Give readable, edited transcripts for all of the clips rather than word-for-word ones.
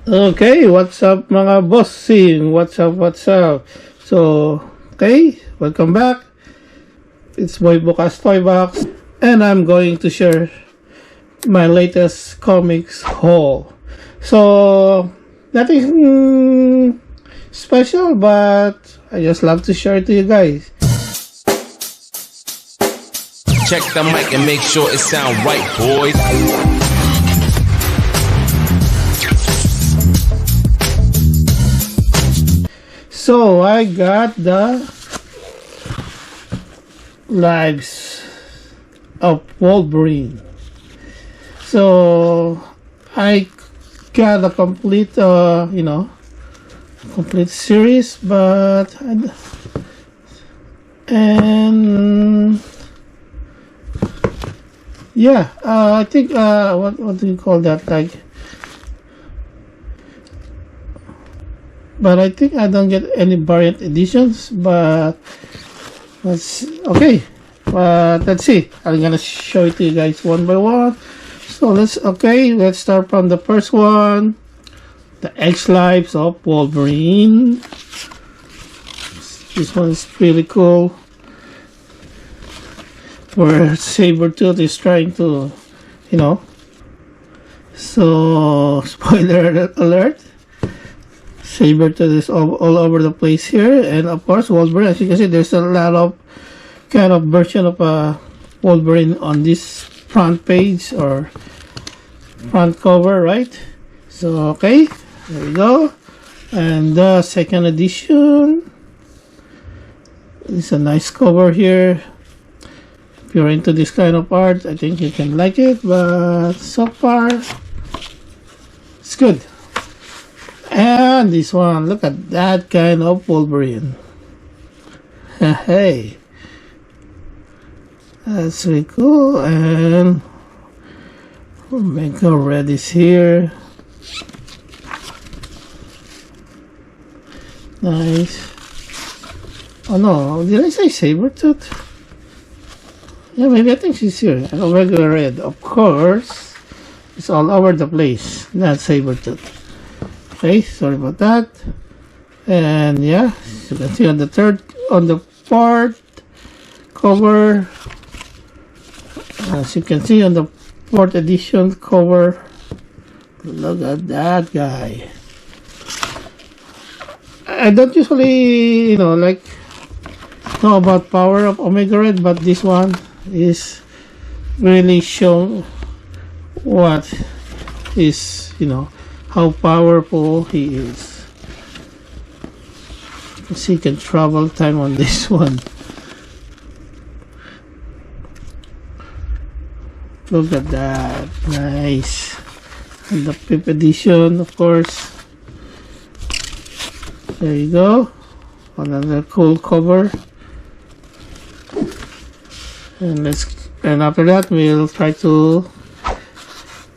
Okay, what's up mga bossing? What's up, what's up? So, okay, welcome back. It's Boy Bukas Toy Box, and I'm going to share my latest comics haul. So, nothing special, but I just love to share it to you guys. Check the mic and make sure it sound right, boys. So, I got the lives of Wolverine. So I got a complete, complete series, but yeah, I think what do you call that? Like, but I think I don't get any variant editions, but let's okay. Let's see. I'm gonna show it to you guys one by one. So let's start from the first one, the X Lives of Wolverine. This one is pretty cool, where Sabretooth is trying to, so spoiler alert, Sabretooth is all over the place here, and of course Wolverine. As you can see, there's a lot of kind of version of Wolverine on this front page or front cover, right? So okay, there we go. And the second edition is a nice cover here. If you're into this kind of art, I think you can like it, but so far it's good. And this one, look at that kind of Wolverine. Hey, that's really cool. And Omega Red is here. Nice. Oh no, did I say Sabretooth? Yeah, maybe I think she's here. Omega Red, of course. It's all over the place. Not Sabretooth. Okay, sorry about that. And yeah, you can see on the fourth cover, as you can see on the fourth edition cover, look at that guy. I don't usually, like, know about power of Omega Red, but this one is really show what is, how powerful he is. You can see he can travel time on this one. Look at that, nice. And the fifth edition, of course. There you go, another cool cover. And after that, we'll try to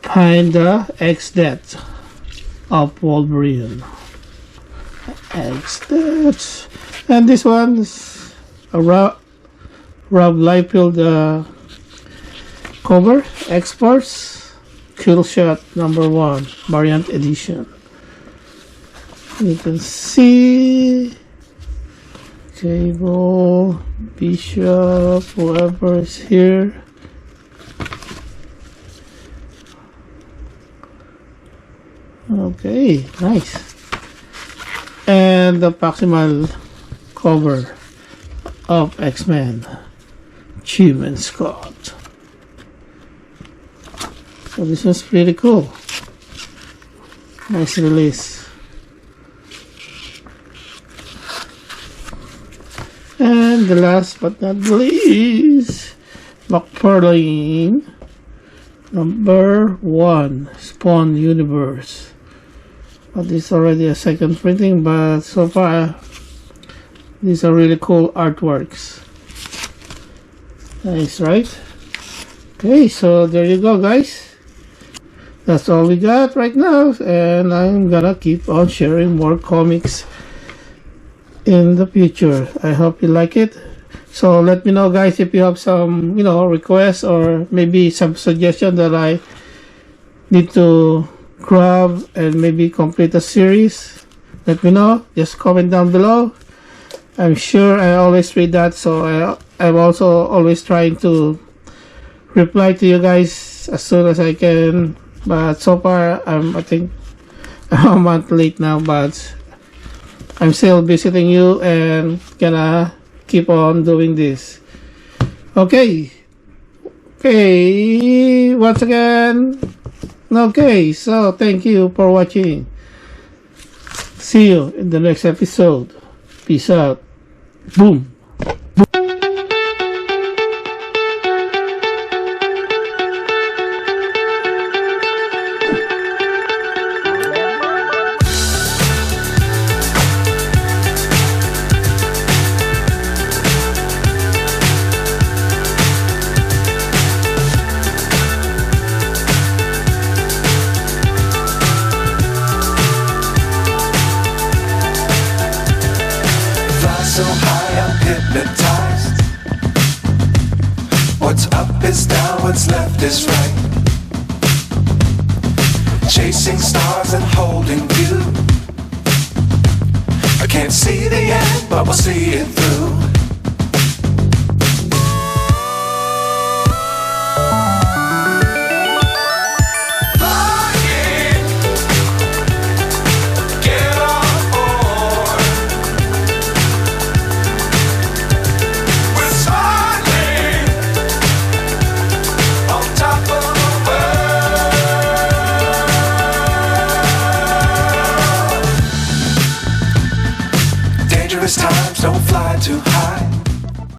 find the X-Death of Wolverine. X-Death, and this one is a Rob Liefeld cover, X-Force, Kill Shot #1 variant edition. You can see Cable, Bishop, whoever is here. Okay, nice. And the proximal cover of X-Men, Jim and Scott. So this was pretty cool. Nice release. And the last but not least, McFarlane #1 Spawn Universe. Well, this is already a second printing, but so far these are really cool artworks. Nice, right? Okay, so there you go, guys. That's all we got right now, and I'm gonna keep on sharing more comics in the future. I hope you like it. So let me know, guys, if you have some, requests or maybe some suggestion that I need to grab and maybe complete a series, let me know. Just comment down below. I'm sure I always read that, so I'm also always trying to reply to you guys as soon as I can. But so far, I think I'm a month late now, but I'm still visiting you and gonna keep on doing this. Okay. Once again. Okay, so thank you for watching. See you in the next episode. Peace out. Boom. So high I'm hypnotized. What's up is down, what's left is right. Chasing stars and holding you. I can't see the end, but we'll see it through. Times don't fly too high.